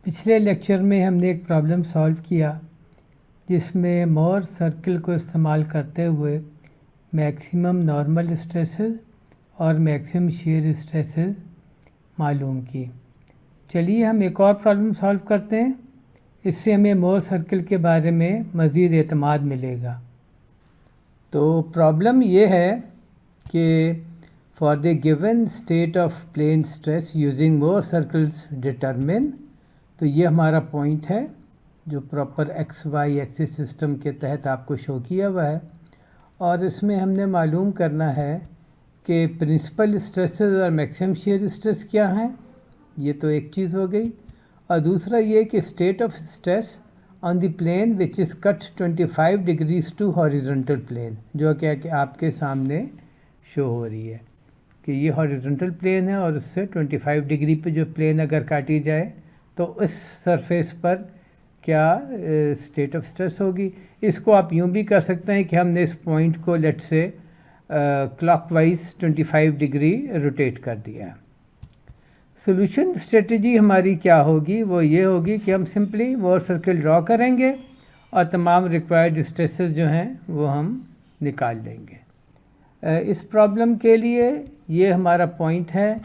पिछले लेक्चर में हमने एक प्रॉब्लम सॉल्व किया जिसमें मोर सर्किल को इस्तेमाल करते हुए मैक्सिमम नॉर्मल स्ट्रेसेस और मैक्सिमम शेयर स्ट्रेसेस मालूम की। चलिए हम एक और प्रॉब्लम सॉल्व करते हैं, इससे हमें मोर सर्किल के बारे में मज़ीद एतमाद मिलेगा। तो प्रॉब्लम ये है कि for the given state of plane stress using Mohr circles determine, तो ये हमारा पॉइंट है जो proper X Y axis system के तहत आपको शो किया हुआ है, और इसमें हमने मालूम करना है कि प्रिंसिपल स्ट्रेसेस और मैक्सिमम शेयर स्ट्रेस क्या हैं। ये तो एक चीज़ हो गई, और दूसरा ये कि state of stress on the plane which is cut 25 degrees to horizontal plane, जो कि आपके सामने शो हो रही है कि ये हॉरिजॉन्टल प्लेन है और उससे 25 डिग्री पे जो प्लेन अगर काटी जाए तो उस सरफेस पर क्या स्टेट ऑफ स्ट्रेस होगी। इसको आप यूँ भी कर सकते हैं कि हमने इस पॉइंट को लेट से क्लॉकवाइज 25 डिग्री रोटेट कर दिया है। सोल्यूशन स्ट्रेटजी हमारी क्या होगी, वो ये होगी कि हम सिंपली मोर सर्किल ड्रॉ करेंगे और तमाम रिक्वायर्ड स्ट्रेसेस जो हैं वो हम निकाल लेंगे। इस प्रॉब्लम के लिए ये हमारा पॉइंट है,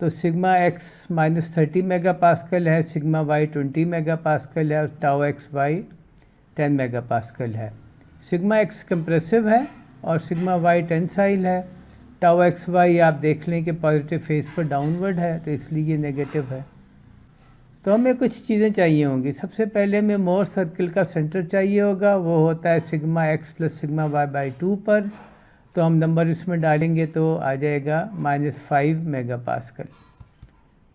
तो सिग्मा एक्स -30 मेगा पास्कल है, सिग्मा वाई 20 मेगा पास्कल है और tau X Y 10 mega pascal है। सिग्मा एक्स कंप्रेसिव है और सिग्मा वाई टेंसाइल है। टाउ एक्स वाई आप देख लें कि पॉजिटिव फेस पर डाउनवर्ड है, तो इसलिए ये नेगेटिव है। तो हमें कुछ चीज़ें चाहिए होंगी। सबसे पहले हमें मोर सर्किल का सेंटर चाहिए होगा, वो होता है sigma X plus sigma Y by 2 पर। तो हम नंबर इसमें डालेंगे तो आ जाएगा -5 मेगा पास्कल।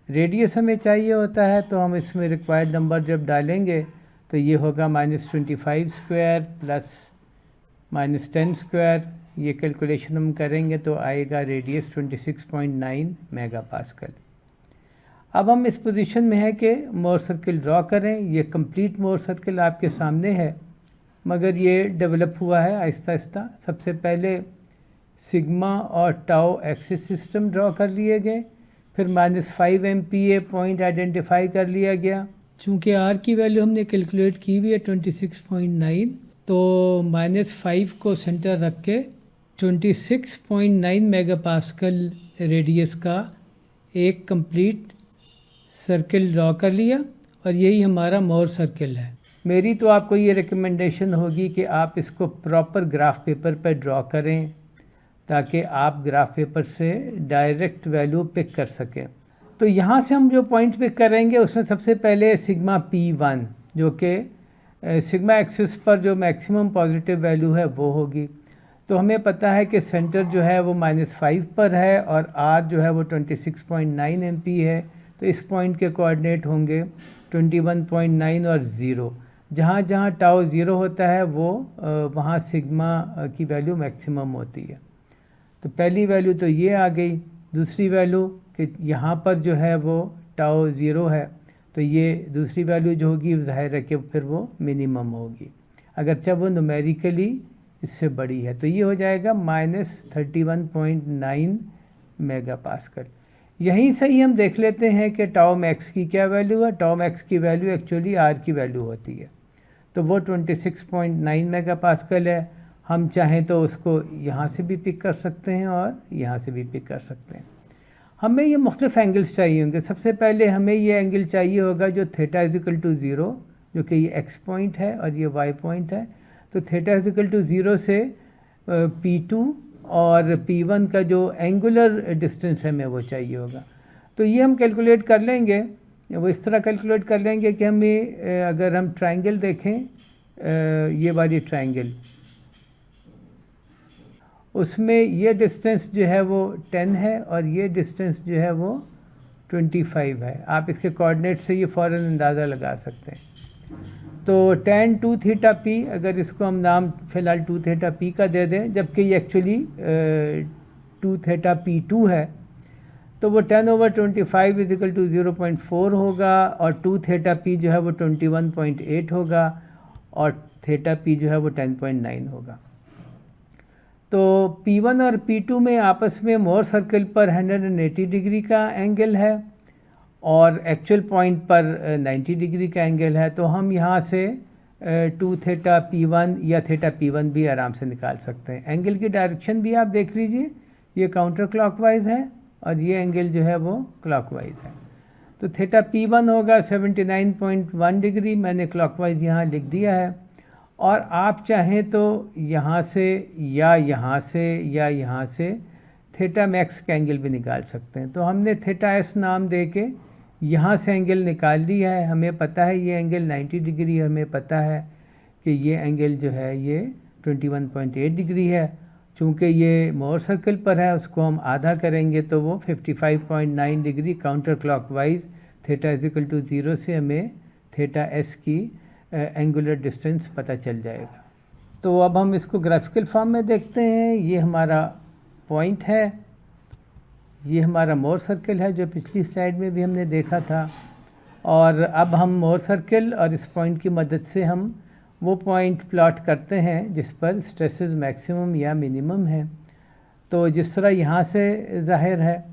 रेडियस हमें चाहिए होता है, तो हम इसमें रिक्वायर्ड नंबर जब डालेंगे तो ये होगा -25 स्क्वायर प्लस -10 स्क्वायर। ये कैलकुलेशन हम करेंगे तो आएगा रेडियस 26.9 मेगा पास्कल। अब हम इस पोजीशन में है कि मोर सर्किल ड्रॉ करें। ये कंप्लीट मोर सर्किल आपके सामने है, मगर ये डेवलप हुआ है आहिस्ता आहिस्ता। सबसे पहले सिग्मा और टाउ एक्सिस सिस्टम ड्रॉ कर लिए गए, फिर -5 MPa पॉइंट आइडेंटिफाई कर लिया गया। चूँकि आर की वैल्यू हमने कैलकुलेट की हुई है 26.9, तो -5 को सेंटर रख के 26.9 मेगा पास्कल रेडियस का एक कंप्लीट सर्किल ड्रॉ कर लिया, और यही हमारा मोर सर्किल है। मेरी तो आपको ये रिकमेंडेशन होगी कि आप इसको प्रॉपर ग्राफ पेपर पर ड्रॉ करें, ताकि आप ग्राफ पेपर से डायरेक्ट वैल्यू पिक कर सकें। तो यहाँ से हम जो पॉइंट पिक करेंगे उसमें सबसे पहले सिग्मा P1, जो कि सिग्मा एक्सिस पर जो मैक्सिमम पॉजिटिव वैल्यू है वो होगी। तो हमें पता है कि सेंटर जो है वो -5 पर है और R जो है वो 26.9 MP है। तो इस पॉइंट के कोऑर्डिनेट होंगे 21.9 और 0। जहाँ जहाँ टाउ 0 होता है वो वहाँ सिग्मा की वैल्यू मैक्सिमम होती है। तो पहली वैल्यू तो ये आ गई। दूसरी वैल्यू कि यहाँ पर जो है वो टाउ 0 है, तो ये दूसरी वैल्यू जो होगी ज़ाहिर है कि फिर वो मिनिमम होगी, अगरचे वो न्यूमेरिकली इससे बड़ी है। तो ये हो जाएगा -31.9 मेगा पास्कल। यहीं से ही हम देख लेते हैं कि टाउ मैक्स की क्या वैल्यू है। टाउ मैक्स की वैल्यू एक्चुअली आर की वैल्यू होती है, तो वो 26.9 मेगा पास्कल है। हम चाहें तो उसको यहाँ से भी पिक कर सकते हैं और यहाँ से भी पिक कर सकते हैं। हमें ये मुख्तलिफ एंगल्स चाहिए होंगे। सबसे पहले हमें ये एंगल चाहिए होगा जो थीटा = 0, जो कि ये एक्स पॉइंट है और ये वाई पॉइंट है। तो थीटा = 0 से P2 और P1 का जो एंगुलर डिस्टेंस है हमें वो चाहिए होगा। तो ये हम कैलकुलेट कर लेंगे। वो इस तरह कैलकुलेट कर लेंगे कि हमें अगर हम ट्राइंगल देखें, ये वाली ट्राइंगल, उसमें ये डिस्टेंस जो है वो 10 है और ये डिस्टेंस जो है वो 25 है। आप इसके कोऑर्डिनेट से ये फ़ौरन अंदाज़ा लगा सकते हैं। तो tan 2 थीटा p, अगर इसको हम नाम फ़िलहाल 2 थीटा p का दे दें, जबकि ये एक्चुअली 2 थीटा p2 है, तो वो 10/25 = 0.4 होगा और 2 थीटा p जो है वो 21.8 होगा और थीटा p जो है वो 10.9 होगा। तो P1 और P2 में आपस में मोर सर्किल पर 180 डिग्री का एंगल है और एक्चुअल पॉइंट पर 90 डिग्री का एंगल है, तो हम यहाँ से 2 थीटा P1 या थीटा P1 भी आराम से निकाल सकते हैं। एंगल की डायरेक्शन भी आप देख लीजिए, ये काउंटर क्लॉकवाइज है और ये एंगल जो है वो क्लॉकवाइज है। तो थीटा P1 होगा 79.1 डिग्री, मैंने क्लॉकवाइज यहाँ लिख दिया है। और आप चाहें तो यहाँ से या यहाँ से या यहाँ से थीटा मैक्स का एंगल भी निकाल सकते हैं। तो हमने थीटा एस नाम दे के यहाँ से एंगल निकाल लिया है। हमें पता है ये एंगल 90 डिग्री है, हमें पता है कि ये एंगल जो है ये 21.8 डिग्री है। चूँकि ये मोर सर्कल पर है, उसको हम आधा करेंगे तो वो 55.9 degree counter clockwise theta equal to 0 से हमें थीटा एस की एंगुलर डिस्टेंस पता चल जाएगा। तो अब हम इसको ग्राफिकल फॉर्म में देखते हैं। ये हमारा पॉइंट है, ये हमारा मोर सर्कल है जो पिछली स्लाइड में भी हमने देखा था। और अब हम मोर सर्कल और इस पॉइंट की मदद से हम वो पॉइंट प्लॉट करते हैं जिस पर स्ट्रेसेस मैक्सिमम या मिनिमम है। तो जिस तरह यहाँ से जाहिर है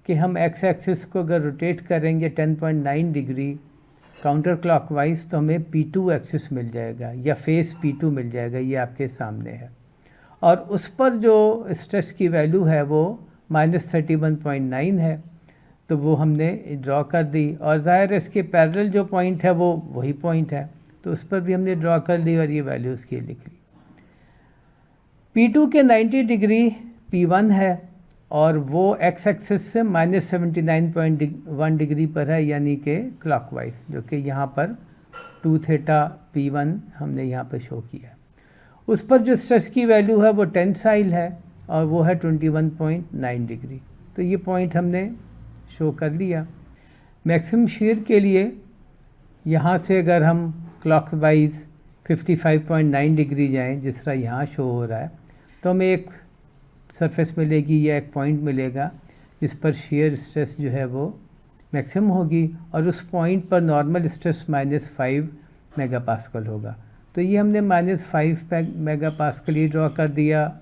कि हम एक्स एक्सिस को अगर रोटेट करेंगे 10.9 डिग्री काउंटर क्लॉकवाइज, तो हमें P2 एक्सिस मिल जाएगा या फेस P2 मिल जाएगा, ये आपके सामने है। और उस पर जो स्ट्रेस की वैल्यू है वो -31.9 है, तो वो हमने ड्रॉ कर दी। और ज़ाहिर है इसके पैरेलल जो पॉइंट है वो वही पॉइंट है, तो उस पर भी हमने ड्रॉ कर ली और ये वैल्यू उसकी लिख ली। P2 के 90 डिग्री P1 है और वो एक्स एक्सिस से -79.1 डिग्री पर है, यानी कि क्लॉकवाइज, जो कि यहाँ पर 2 थीटा P1 हमने यहाँ पर शो किया है। उस पर जो स्ट्रेस की वैल्यू है वो टेंसाइल है और वो है 21.9 डिग्री। तो ये पॉइंट हमने शो कर लिया। मैक्सिमम शीयर के लिए यहाँ से अगर हम क्लॉकवाइज 55.9 डिग्री जाएँ, जिस तरह यहाँ शो हो रहा है, तो हमें एक सरफेस मिलेगी या एक पॉइंट मिलेगा जिस पर shear स्ट्रेस जो है वो मैक्सिमम होगी और उस पॉइंट पर नॉर्मल स्ट्रेस -5 मेगापास्कल होगा। तो ये हमने -5 मेगापास्कल ये ड्रॉ कर दिया,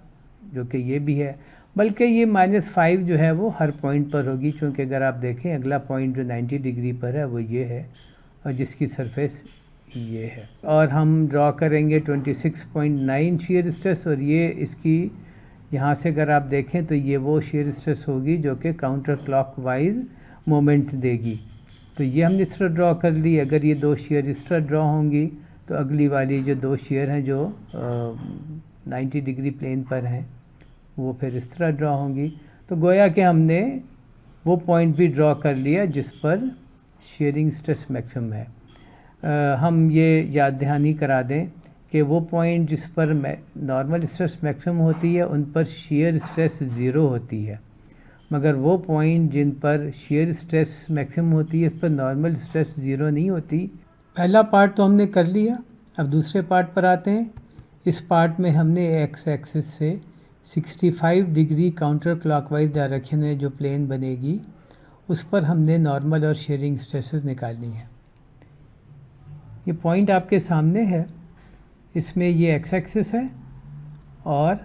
जो कि ये भी है। बल्कि ये -5 जो है वो हर पॉइंट पर होगी, क्योंकि अगर आप देखें अगला पॉइंट जो 90 डिग्री पर है वो ये है और जिसकी सरफेस ये है। और हम ड्रॉ करेंगे 26.9 shear स्ट्रेस, और ये इसकी यहाँ से अगर आप देखें तो ये वो shear स्ट्रेस होगी जो कि काउंटर क्लॉकवाइज मोमेंट देगी। तो ये हमने इस तरह ड्रॉ कर ली। अगर ये 2 shear इस तरह ड्रॉ होंगी तो अगली वाली जो 2 shear हैं जो 90 डिग्री प्लेन पर हैं वो फिर इस तरह ड्रॉ होंगी। तो गोया कि हमने वो पॉइंट भी ड्रॉ कर लिया जिस पर शेयरिंग स्ट्रेस मैक्सिमम है। हम ये याद दहानी करा दें कि वो पॉइंट जिस पर नॉर्मल स्ट्रेस मैक्सिमम होती है उन पर shear स्ट्रेस 0 होती है, मगर वो पॉइंट जिन पर shear स्ट्रेस मैक्सिमम होती है इस पर नॉर्मल स्ट्रेस 0 नहीं होती। पहला पार्ट तो हमने कर लिया, अब दूसरे पार्ट पर आते हैं। इस पार्ट में हमने एक्स एक्सिस से 65 डिग्री काउंटर क्लॉकवाइज डायरेक्शन में जो प्लेन बनेगी उस पर हमने नॉर्मल और शेयरिंग स्ट्रेसेस निकालनी है। ये पॉइंट आपके सामने है, इसमें ये एक्स एक्सिस है और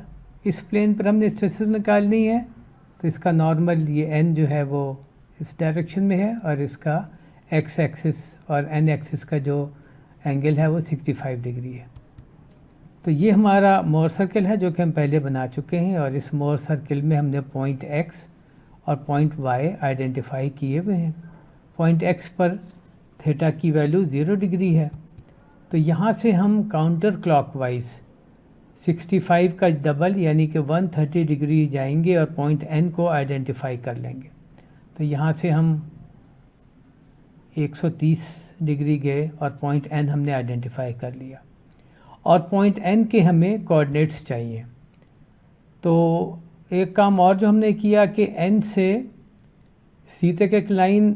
इस प्लेन पर हमने स्ट्रेसेस निकालनी है। तो इसका नॉर्मल ये एन जो है वो इस डायरेक्शन में है और इसका एक्स एक्सिस और एन एक्सिस का जो एंगल है वो 65 डिग्री है। तो ये हमारा मोर सर्कल है जो कि हम पहले बना चुके हैं और इस मोर सर्कल में हमने पॉइंट एक्स और पॉइंट वाई आइडेंटिफाई किए हुए हैं। पॉइंट एक्स पर थीटा की वैल्यू 0 डिग्री है। तो यहाँ से हम काउंटर क्लॉकवाइज 65 का डबल यानी कि 130 डिग्री जाएंगे और पॉइंट एन को आइडेंटिफाई कर लेंगे। तो यहाँ से हम 130 डिग्री गए और पॉइंट एन हमने आइडेंटिफाई कर लिया और पॉइंट एन के हमें कोऑर्डिनेट्स चाहिए। तो एक काम और जो हमने किया कि एन से सी तक एक लाइन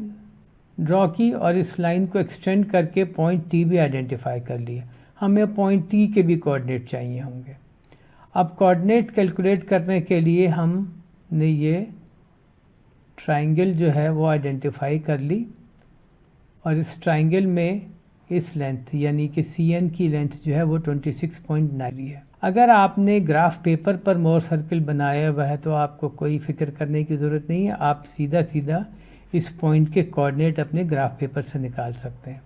ड्रॉ की और इस लाइन को एक्सटेंड करके पॉइंट टी भी आइडेंटिफाई कर लिया। हमें पॉइंट टी के भी कोऑर्डिनेट चाहिए होंगे। अब कोऑर्डिनेट कैलकुलेट करने के लिए हमने ये ट्रायंगल जो है वो आइडेंटिफाई कर ली और इस ट्रायंगल में इस लेंथ यानी कि सी एन की लेंथ जो है वो 26.9 है। अगर आपने ग्राफ पेपर पर मोर सर्कल बनाया हुआ है तो आपको कोई फिक्र करने की ज़रूरत नहीं है। आप सीधा सीधा इस पॉइंट के कोऑर्डिनेट अपने ग्राफ पेपर से निकाल सकते हैं।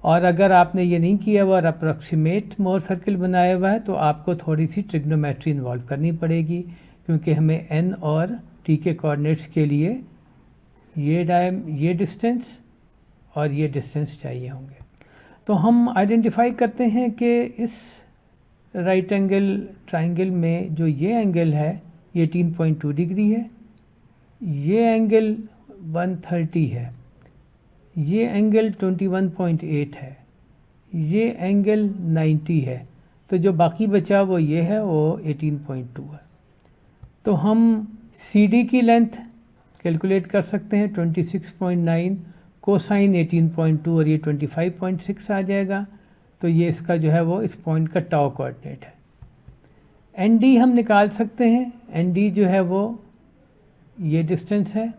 और अगर आपने ये नहीं किया हुआ और अप्रॉक्सीमेट मोर सर्किल बनाया हुआ है तो आपको थोड़ी सी ट्रिग्नोमेट्री इन्वॉल्व करनी पड़ेगी, क्योंकि हमें n और t के कोऑर्डिनेट्स के लिए ये डिस्टेंस और ये डिस्टेंस चाहिए होंगे। तो हम आइडेंटिफाई करते हैं कि इस राइट एंगल ट्राइंगल में जो ये एंगल है ये 18.2 डिग्री है, ये एंगल 130 है, ये एंगल 21.8 है, ये एंगल 90 है, तो जो बाकी बचा वो ये है, वो 18.2 है। तो हम CD की लेंथ कैलकुलेट कर सकते हैं 26.9 कोसाइन 18.2 और ये 25.6 आ जाएगा। तो ये इसका जो है वो इस पॉइंट का टाउ कोऑर्डिनेट है। ND हम निकाल सकते हैं, ND जो है वो ये डिस्टेंस है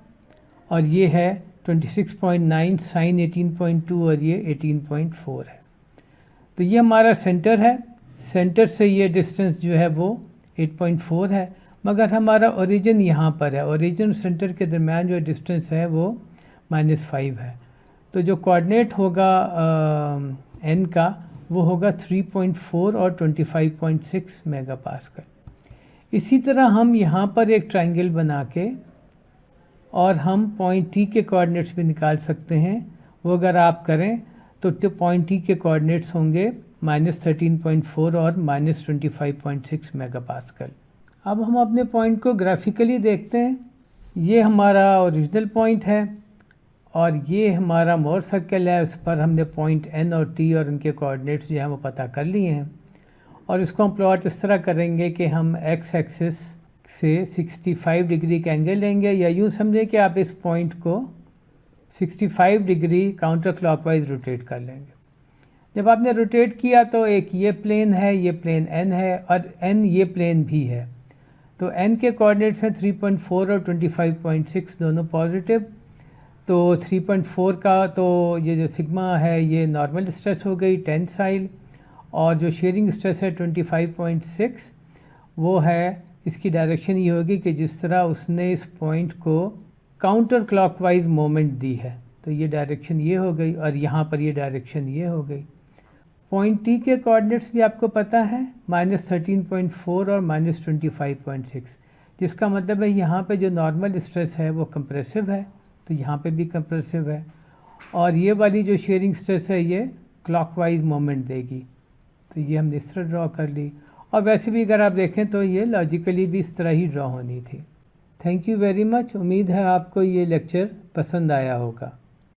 और ये है 26.9 साइन 18.2 और ये 18.4 है। तो ये हमारा सेंटर है, सेंटर से ये डिस्टेंस जो है वो 8.4 है, मगर हमारा ओरिजिन यहाँ पर है, ओरिजिन सेंटर के दरमियान जो डिस्टेंस है वो -5 है। तो जो कोऑर्डिनेट होगा n का वो होगा 3.4 और 25.6 मेगापास्कल। इसी तरह हम यहाँ पर एक ट्रायंगल बना के और हम पॉइंट T के कोऑर्डिनेट्स भी निकाल सकते हैं। वो अगर आप करें तो पॉइंट T के कोऑर्डिनेट्स होंगे -13.4 और -25.6 मेगापास्कल। अब हम अपने पॉइंट को ग्राफिकली देखते हैं। ये हमारा ओरिजिनल पॉइंट है और ये हमारा मोर सर्कल है, उस पर हमने पॉइंट N और T और उनके कोऑर्डिनेट्स जो हैं वो पता कर लिए हैं। और इसको हम प्लॉट इस तरह करेंगे कि हम x एक्सिस से 65 डिग्री का एंगल लेंगे, या यूँ समझें कि आप इस पॉइंट को 65 डिग्री काउंटर क्लॉकवाइज रोटेट कर लेंगे। जब आपने रोटेट किया तो एक ये प्लेन है, ये प्लेन n है और n ये प्लेन भी है। तो n के कोऑर्डिनेट्स हैं 3.4 और 25.6 दोनों पॉजिटिव। तो 3.4 का तो ये जो सिग्मा है ये नॉर्मल स्ट्रेस हो गई टेंसाइल, और जो शेयरिंग स्ट्रेस है 25.6 वो है, इसकी डायरेक्शन ये होगी कि जिस तरह उसने इस पॉइंट को काउंटर क्लॉकवाइज मोमेंट दी है, तो ये डायरेक्शन ये हो गई और यहाँ पर ये डायरेक्शन ये हो गई। पॉइंट T के कोऑर्डिनेट्स भी आपको पता है -13.4 और -25.6, जिसका मतलब है यहाँ पे जो नॉर्मल स्ट्रेस है वो कंप्रेसिव है, तो यहाँ पे भी कंप्रेसिव है, और ये वाली जो शेयरिंग स्ट्रेस है ये क्लॉकवाइज मोमेंट देगी। तो ये हमने इस तरह ड्रॉ कर ली, और वैसे भी अगर आप देखें तो ये लॉजिकली भी इस तरह ही ड्रॉ होनी थी। Thank you very much. उम्मीद है आपको ये लेक्चर पसंद आया होगा।